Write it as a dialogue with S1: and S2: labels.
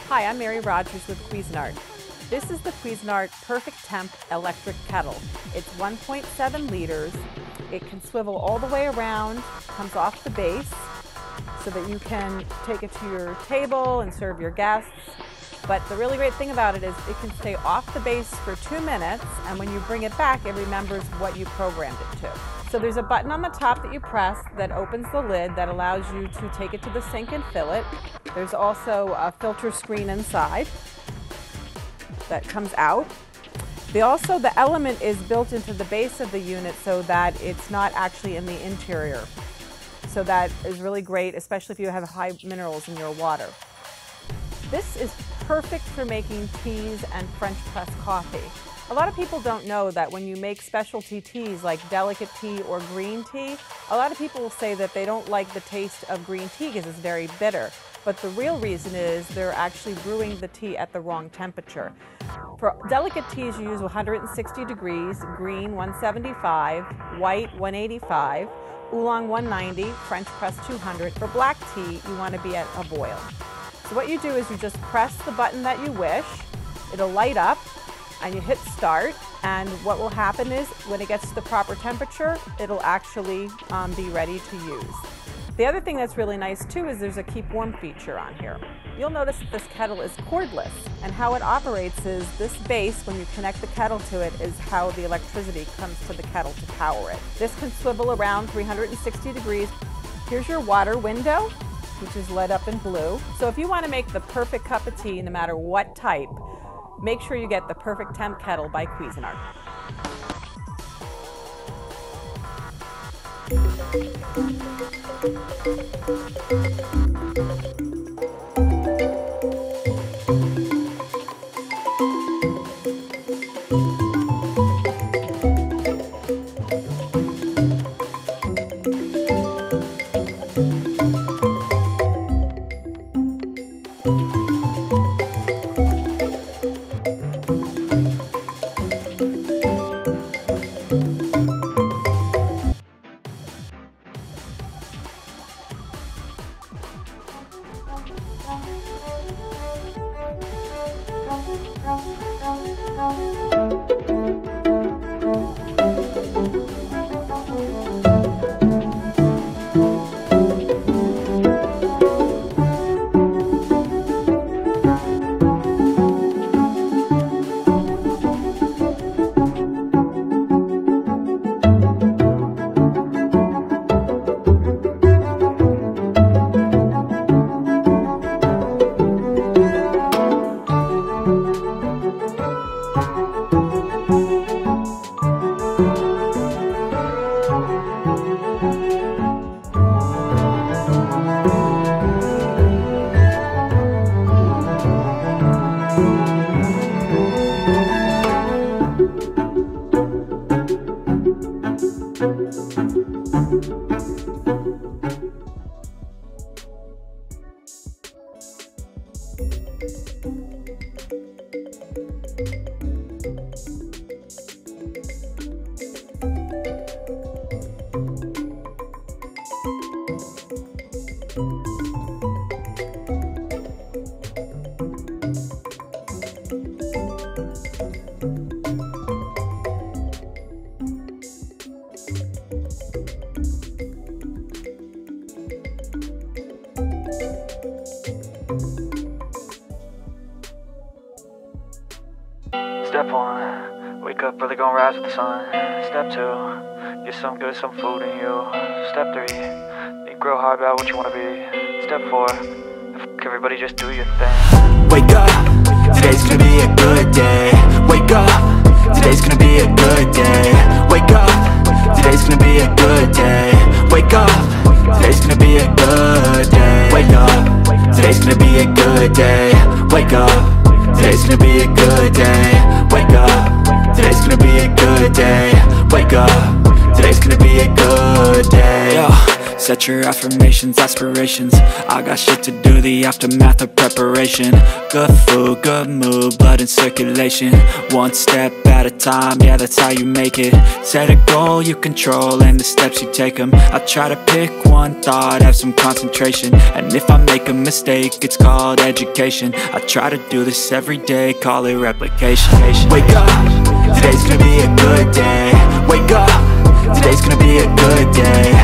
S1: Hi, I'm Mary Rogers with Cuisinart. This is the Cuisinart Perfect Temp Electric Kettle. It's 1.7 liters. It can swivel all the way around, comes off the base, so that you can take it to your table and serve your guests. But the really great thing about it is it can stay off the base for 2 minutes, and when you bring it back, it remembers what you programmed it to. So there's a button on the top that you press that opens the lid that allows you to take it to the sink and fill it. There's also a filter screen inside that comes out. The element is built into the base of the unit so that it's not actually in the interior. So that is really great, especially if you have high minerals in your water. This is perfect for making teas and French press coffee. A lot of people don't know that when you make specialty teas like delicate tea or green tea, a lot of people will say that they don't like the taste of green tea because it's very bitter. But the real reason is they're actually brewing the tea at the wrong temperature. For delicate teas, you use 160 degrees, green 175, white 185, oolong 190, French press 200. For black tea, you want to be at a boil. So what you do is you just press the button that you wish, it'll light up, and you hit start, and what will happen is when it gets to the proper temperature, it'll actually be ready to use. The other thing that's really nice too is there's a keep warm feature on here. You'll notice that this kettle is cordless, and how it operates is this base, when you connect the kettle to it, is how the electricity comes to the kettle to power it. This can swivel around 360 degrees. Here's your water window, which is lit up in blue. So if you want to make the perfect cup of tea, no matter what type, make sure you get the Perfect Temp Kettle by Cuisinart.
S2: Step 1, wake up early, gonna rise with the sun. Step 2, get some good, some food in you. Step 3, think real hard about what you wanna be. Step 4, fuck everybody, just do your thing.
S3: Wake up, today's gonna be a good day. Wake up, today's gonna be a good day. Wake up, today's gonna be a good day. Wake up, today's gonna be a good day. Wake up, today's gonna be a good day. Wake up, today's gonna be a good day. Wake up, today's gonna be a good day. Wake up, today's gonna be a good day. Yo, Set your affirmations, aspirations. I got shit to do, the aftermath of preparation. Good food, good mood, blood in circulation. One step at a time, yeah, that's how you make it. Set a goal you control and the steps you take them. I try to pick one thought, have some concentration. And if I make a mistake, it's called education. I try to do this every day, call it replication. Wake up, today's gonna be a good day. Wake up, today's gonna be a good day.